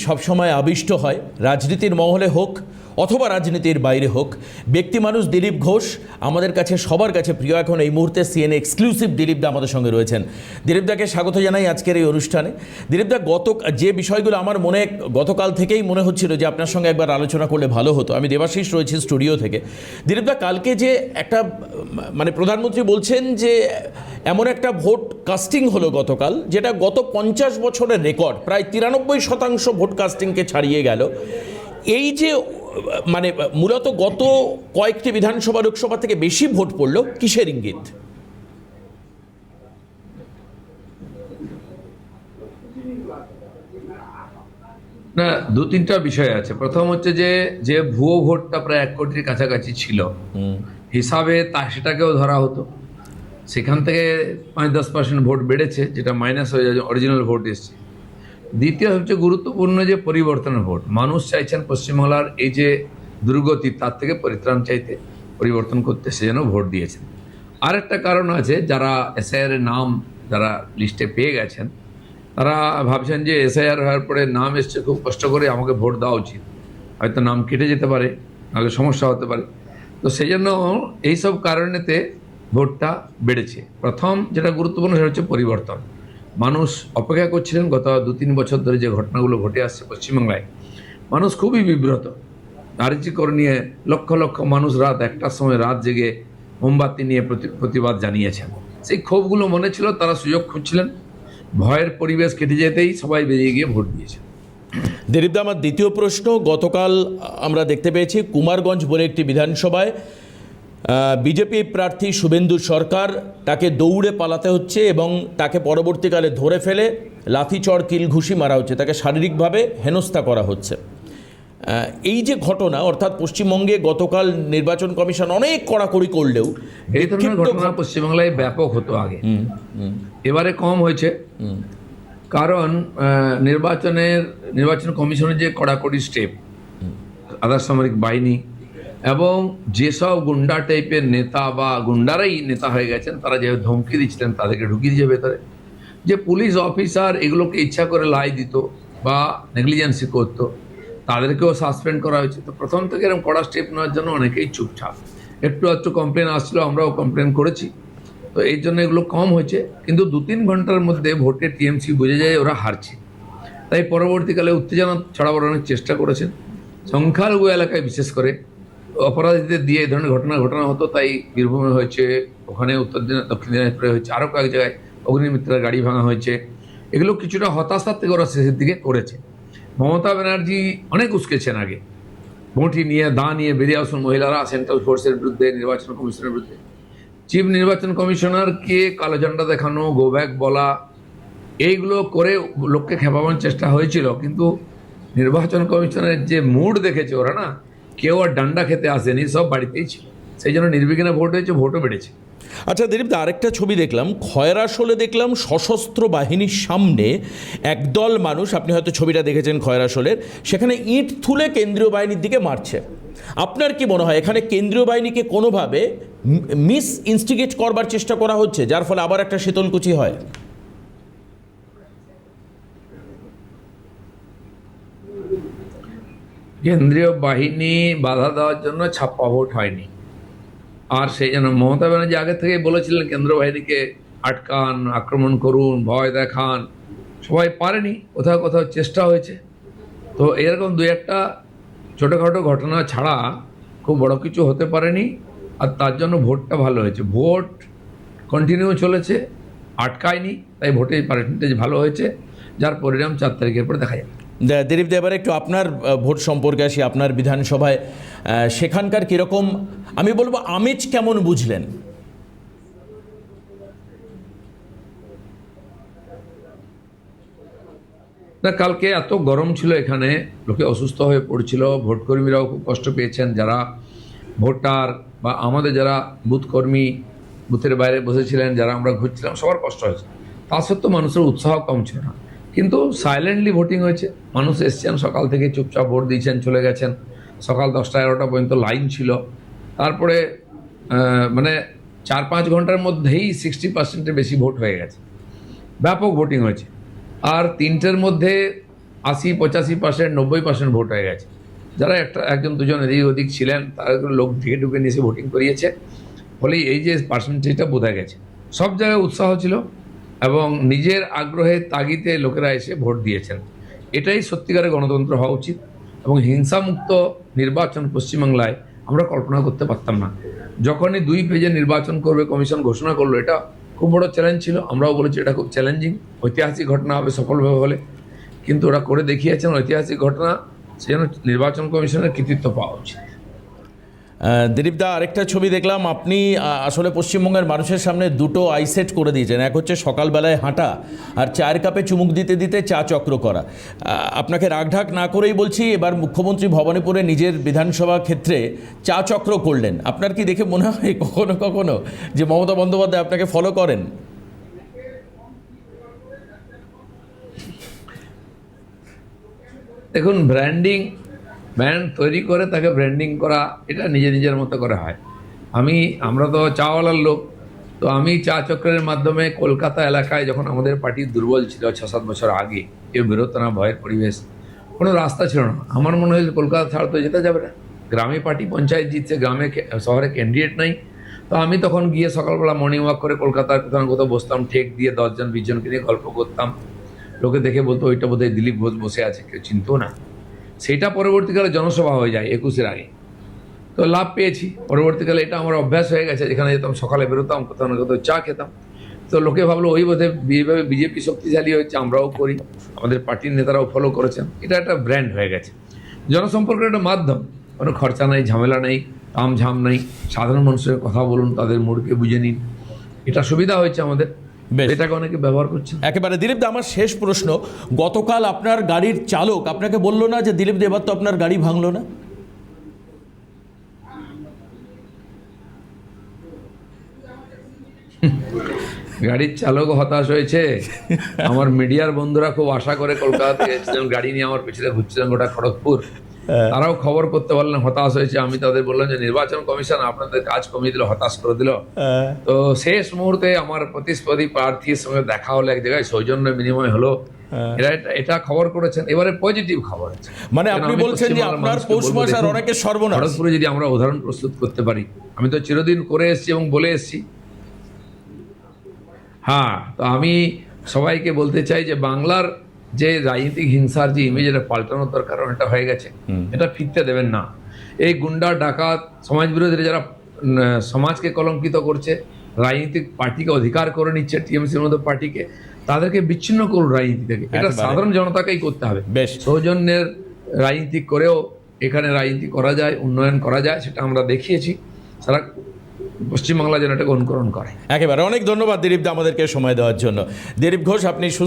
সবসময় আবিষ্ট হয়, রাজনীতির মহলে হোক অথবা রাজনীতির বাইরে হোক। ব্যক্তি মানুষ দিলীপ ঘোষ আমাদের কাছে সবার কাছে প্রিয়। এখন এই মুহূর্তে সিএনএ এক্সক্লুসিভ দিলীপদা আমাদের সঙ্গে রয়েছেন। দিলীপদাকে স্বাগত জানাই আজকের এই অনুষ্ঠানে। দিলীপদা, যে বিষয়গুলো আমার মনে গতকাল থেকেই মনে হচ্ছিল যে আপনার সঙ্গে একবার আলোচনা করলে ভালো হতো। আমি দেবাশিস রয়েছি স্টুডিও থেকে। দিলীপদা, কালকে যে একটা প্রধানমন্ত্রী বলছেন যে এমন একটা ভোট কাস্টিং হলো গতকাল, যেটা গত 50 বছরের রেকর্ড, প্রায় 93% ভোট কাস্টিংকে ছাড়িয়ে গেল। এই যে মূলত গত কয়েকটি বিধানসভা লোকসভা থেকে বেশি ভোট পড়লো, কিসের ইঙ্গিত? না, দু তিনটা বিষয় আছে। প্রথম হচ্ছে যে ভুয়ো ভোটটা প্রায় 1 কোটির কাছাকাছি ছিল হিসাবে, সেটাকেও ধরা হতো। সেখান থেকে 5-10% ভোট বেড়েছে, যেটা মাইনাস হয়ে যায়, অরিজিনাল ভোট এসছে। দ্বিতীয় হচ্ছে গুরুত্বপূর্ণ যে পরিবর্তনের ভোট। মানুষ চাইছেন পশ্চিমবাংলার এই যে দুর্গতি, তার থেকে পরিত্রাণ চাইতে, পরিবর্তন করতে সেজন্য ভোট দিয়েছেন। আরেকটা কারণ আছে, যারা এসআইআর এর নাম যারা লিস্টে পেয়ে গেছেন, তারা ভাবছেন যে এসআইআর হওয়ার পরে নাম এসছে, খুব কষ্ট করে আমাকে ভোট দেওয়া উচিত, হয়তো নাম কেটে যেতে পারে, নাহলে সমস্যা হতে পারে। তো সেই জন্য এইসব কারণেতে ভোটটা বেড়েছে। প্রথম যেটা গুরুত্বপূর্ণ সেটা হচ্ছে পরিবর্তন। মানুষ অপেক্ষা করছিলেন। গত 2-3 বছর ধরে যে ঘটনাগুলো ঘটে আসছে পশ্চিমবাংলায়, মানুষ খুবই বিব্রত। আরজিকর নিয়ে লক্ষ লক্ষ মানুষ রাত 1টার সময় রাত জেগে মোমবাতি নিয়ে প্রতিবাদ জানিয়েছেন। সেই ক্ষোভগুলো মনে ছিল, তারা সুযোগ খুঁজছিলেন। ভয়ের পরিবেশ কেটে যেতেই সবাই বেরিয়ে গিয়ে ভোট দিয়েছে। দিলীপদা, আমার দ্বিতীয় প্রশ্ন, গতকাল আমরা দেখতে পেয়েছি কুমারগঞ্জ বলে একটি বিধানসভায় বিজেপি প্রার্থী শুভেন্দু সরকার, তাকে দৌড়ে পালাতে হচ্ছে এবং তাকে পরবর্তীকালে ধরে ফেলে লাঠিচড় কিল ঘুষি মারা হচ্ছে, তাকে শারীরিকভাবে হেনস্থা করা হচ্ছে। এই যে ঘটনা, অর্থাৎ পশ্চিমবঙ্গে গতকাল নির্বাচন কমিশন অনেক কড়াকড়ি করলেও এই ধরনের ঘটনা পশ্চিমবাংলায় ব্যাপক হতো আগে, এবারে কম হয়েছে। কারণ নির্বাচন কমিশনের যে কড়াকড়ি স্টেপ, আধা সামরিক বাহিনী এবং যেসব গুন্ডা টাইপের নেতা বা গুন্ডারাই নেতা হয়ে গেছেন, তারা যে ধমকি দিচ্ছিলেন তাদেরকে ঢুকিয়ে দিয়েছে ভেতরে। যে পুলিশ অফিসার এগুলোকে ইচ্ছা করে লাই দিত বা নেগলিজেন্সি করতো, তাদেরকেও সাসপেন্ড করা হয়েছে। তো প্রথম থেকে এরকম কড়া স্টেপ নেওয়ার জন্য অনেকেই চুপচাপ। একটু কমপ্লেন আসছিল, আমরাও কমপ্লেন করেছি। তো এই জন্য এগুলো কম হয়েছে। কিন্তু 2-3 ঘন্টার মধ্যে ভোটে টিএমসি বুঝে যায় ওরা হারছে, তাই পরবর্তীকালে উত্তেজনা ছড়াবার অনেক চেষ্টা করেছেন। সংখ্যালঘু এলাকায় বিশেষ করে অপরাধীদের দিয়ে এই ধরনের ঘটনা হতো। তাই বীরভূমে হয়েছে, ওখানে দক্ষিণ দিনাজপুরে হয়েছে, আরও কয়েক জায়গায় অগ্নিমিত্রের গাড়ি ভাঙা হয়েছে। এগুলো কিছুটা হতাশার থেকে ওরা শেষের দিকে করেছে। মমতা ব্যানার্জি অনেক উস্কেছেন আগে, বঁটি নিয়ে দা নিয়ে বেরিয়ে আসুন মহিলারা সেন্ট্রাল ফোর্সের বিরুদ্ধে, নির্বাচন কমিশনের বিরুদ্ধে। চিফ নির্বাচন কমিশনারকে কালো ঝান্ডা দেখানো, গো ব্যাক বলা, এইগুলো করে লোককে খেপাবার চেষ্টা হয়েছিল। কিন্তু নির্বাচন কমিশনের যে মুড দেখেছে ওরা, না কেউ আর ডান্ডা খেতে আসেনি, সব বাড়িতেই ছিল। সেই জন্য নির্বিঘ্নে ভোট হয়েছে, ভোটও বেড়েছে। আচ্ছা দিলীপদা, আরেকটা ছবি দেখলাম, খয়রাশোলে দেখলাম সশস্ত্র বাহিনীর সামনে একদল মানুষ, আপনি হয়তো ছবিটা দেখেছেন খয়রাশোলের, সেখানে ইট তুলে কেন্দ্রীয় বাহিনীর দিকে মারছে। আপনার কি মনে হয় এখানে কেন্দ্রীয় বাহিনীকে কোনোভাবে মিস ইনস্টিগেট করবার চেষ্টা করা হচ্ছে, যার ফলে আবার একটা শীতলকুচি হয়? কেন্দ্রীয় বাহিনী বাধা দেওয়ার জন্য ছাপ্পা ভোট হয়নি। আর সেই জন্য মমতা ব্যানার্জি আগে থেকেই বলেছিলেন কেন্দ্রীয় বাহিনীকে আটকান, আক্রমণ করুন, ভয় দেখান। সবাই পারেনি, কোথাও কোথাও চেষ্টা হয়েছে। তো এরকম 2-1টা ছোটোখাটো ঘটনা ছাড়া খুব বড় কিছু হতে পারেনি। আর তার জন্য ভোটটা ভালো হয়েছে। ভোট কন্টিনিউ চলেছে, আটকায়নি, তাই ভোটের পার্সেন্টেজ ভালো হয়েছে, যার পরিণাম 4 তারিখের পর দেখা যাবে। দিলীপদা, এবারে একটু আপনার ভোট সম্পর্কে আসি। আপনার বিধানসভায় সেখানকার কীরকম, আমি বলবো আমেজ কেমন বুঝলেন? না, কালকে এত গরম ছিল, এখানে লোকে অসুস্থ হয়ে পড়ছিল, ভোটকর্মীরাও খুব কষ্ট পেয়েছেন। যারা ভোটার বা আমাদের যারা বুথকর্মী বুথের বাইরে বসেছিলেন, যারা আমরা ঘুরছিলাম, সবার কষ্ট হয়েছে। তা সত্ত্বেও মানুষের উৎসাহ কম ছিল না। কিন্তু সাইলেন্টলি ভোটিং হয়েছে। মানুষ এসছেন, সকাল থেকে চুপচাপ ভোট দিয়েছেন, চলে গেছেন। সকাল 10টা-11টা পর্যন্ত লাইন ছিল। তারপরে 4-5 ঘন্টার মধ্যেই 60%-এর বেশি ভোট হয়ে গেছে। ব্যাপক ভোটিং হয়েছে। আর 3টের মধ্যে 80-85%, 90% ভোট হয়ে গেছে। যারা একজন দুজন এদিক ওদিক ছিলেন তারা লোক ঢেকে ঢুকে নিয়ে এসে ভোটিং করিয়েছে, ফলে এই যে পার্সেন্টেজটা বোঝা গেছে। সব জায়গায় উৎসাহ ছিল এবং নিজের আগ্রহের তাগিদে লোকেরা এসে ভোট দিয়েছেন। এটাই সত্যিকারের গণতন্ত্র হওয়া উচিত এবং হিংসামুক্ত নির্বাচন পশ্চিমবাংলায় আমরা কল্পনা করতে পারতাম না। যখনই 2 পেজে নির্বাচন করবে কমিশন ঘোষণা করলো, এটা খুব বড় চ্যালেঞ্জ ছিল। আমরাও বলেছি এটা খুব চ্যালেঞ্জিং, ঐতিহাসিক ঘটনা হবে সফলভাবে হলে, কিন্তু ওরা করে দেখিয়েছেন ঐতিহাসিক ঘটনা। সেজন্য নির্বাচন কমিশনের কৃতিত্ব পাওয়া উচিত। দিলীপ দা, আরেকটা ছবি দেখলাম, আপনি আসলে পশ্চিমবঙ্গের মানুষের সামনে দুটো আইসেট করে দিয়েছেন। এক হচ্ছে সকালবেলায় হাঁটা, আর চায়ের কাপে চুমুক দিতে দিতে চা চক্র করা। আপনাকে রাগঢাক না করেই বলছি, এবার মুখ্যমন্ত্রী ভবানীপুরে নিজের বিধানসভা ক্ষেত্রে চা চক্র করলেন। আপনার কি দেখে মনে হয় কখনো কখনো যে মমতা বন্দ্যোপাধ্যায় আপনাকে ফলো করেন? দেখুন, ব্র্যান্ড তৈরি করে তাকে ব্র্যান্ডিং করা, এটা নিজের মতো করে হয়। আমরা তো চাওয়ালার লোক, তো আমি চা চক্রের মাধ্যমে কলকাতা এলাকায়, যখন আমাদের পার্টি দুর্বল ছিল 6-7 বছর আগে, কেউ বেরোতো না, ভয়ের পরিবেশ, কোনো রাস্তা ছিল না, আমার মনে হয়েছিল কলকাতা ছাড়া তো যেতে যাবে না। গ্রামে পার্টি পঞ্চায়েত জিতছে, শহরে ক্যান্ডিডেট নাই। তো আমি তখন গিয়ে সকালবেলা মর্নিং ওয়াক করে কলকাতার কোথাও না কোথাও বসতাম, ঠেক দিয়ে 10 জন 20 জনকে নিয়ে গল্প করতাম। লোকে দেখে বলতো ওইটা বোধহয় দিলীপ ঘোষ বসে আছে, কেউ চিনতো না। সেইটা পরবর্তীকালে জনসভা হয়ে যায় 21-এর আগে, তো লাভ পেয়েছি। পরবর্তীকালে এটা আমার অভ্যাস হয়ে গেছে, যেখানে যেতাম সকালে বেরোতাম, কোথাও না কোথাও চা খেতাম। তো লোকে ভাবলো ওই বোধহয় এইভাবে বিজেপি শক্তিশালী হয়েছে, আমরাও করি, আমাদের পার্টির নেতারাও ফলো করেছেন। এটা একটা ব্র্যান্ড হয়ে গেছে, জনসম্পর্কের একটা মাধ্যম। কোনো খরচা নাই, ঝামেলা নেই, তামঝাম নাই, সাধারণ মানুষের কথা বলুন, তাদের মুডকে বুঝে নিন, এটা সুবিধা হয়েছে আমাদের। বেশ। এটাকে অনেকে ব্যবহার করছেন। একেবারে। দিলীপ দা, আমার শেষ প্রশ্ন, গতকাল আপনার গাড়ির চালক আপনাকে বললো না যে দিলীপ দা এবার তো আপনার গাড়ি ভাঙলো না? গাড়ির চালক হতাশ হয়েছে। আমার মিডিয়ার বন্ধুরা খুব আশা করে কলকাতা থেকে এসেছিলেন, গাড়ি নিয়ে আমার পেছনে ঘুরছিলেন গোটা খড়গপুর, তারাও খবর করতে পারলেন হতাশ হয়েছে। আমি তাদের বললাম যে নির্বাচন কমিশন আপনাদের কাজ কমিয়ে দিল, হতাশ করে দিল। তো শেষ মুহূর্তে আমার প্রতিস্পর্ধী প্রার্থীর সঙ্গে দেখা হলো এক জায়গায়, সৌজন্য বিনিময় হলো। এটা খবর করেছেন। এবারে পজিটিভ খবর আছে, মানে আপনি বলছেন যে আপনার পৌষ মাস আর অনেকের সর্বনাশ। খড়গপুরে যদি আমরা উদাহরণ প্রস্তুত করতে পারি, আমি তো চিরদিন করে এসেছি এবং বলে এসেছি। হ্যাঁ, তো আমি সবাইকে বলতে চাই যে বাংলার যে রাজনৈতিক হিংসার যে ইমেজ, এটা পাল্টানোর দরকার, এটা হয়ে গেছে, এটা ফিরতে দেবেন না। এই গুন্ডা, ডাকাত, সমাজ বিরোধীরা যারা সমাজকে কলঙ্কিত করছে, রাজনৈতিক পার্টিকে অধিকার করে নিচ্ছে, টিএমসির মতো পার্টিকে, তাদেরকে বিচ্ছিন্ন করুন রাজনীতি থেকে। এটা সাধারণ জনতাকেই করতে হবে। বেশ। সৌজন্যের রাজনীতি করেও এখানে রাজনীতি করা যায়, উন্নয়ন করা যায়, সেটা আমরা দেখিয়েছি। সারা পশ্চিমবাংলা যেন এটাকে অনুকরণ করে। একেবারে। অনেক ধন্যবাদ দিলীপ দা আমাদেরকে সময় দেওয়ার জন্য। দিলীপ ঘোষ, আপনি সুস্থ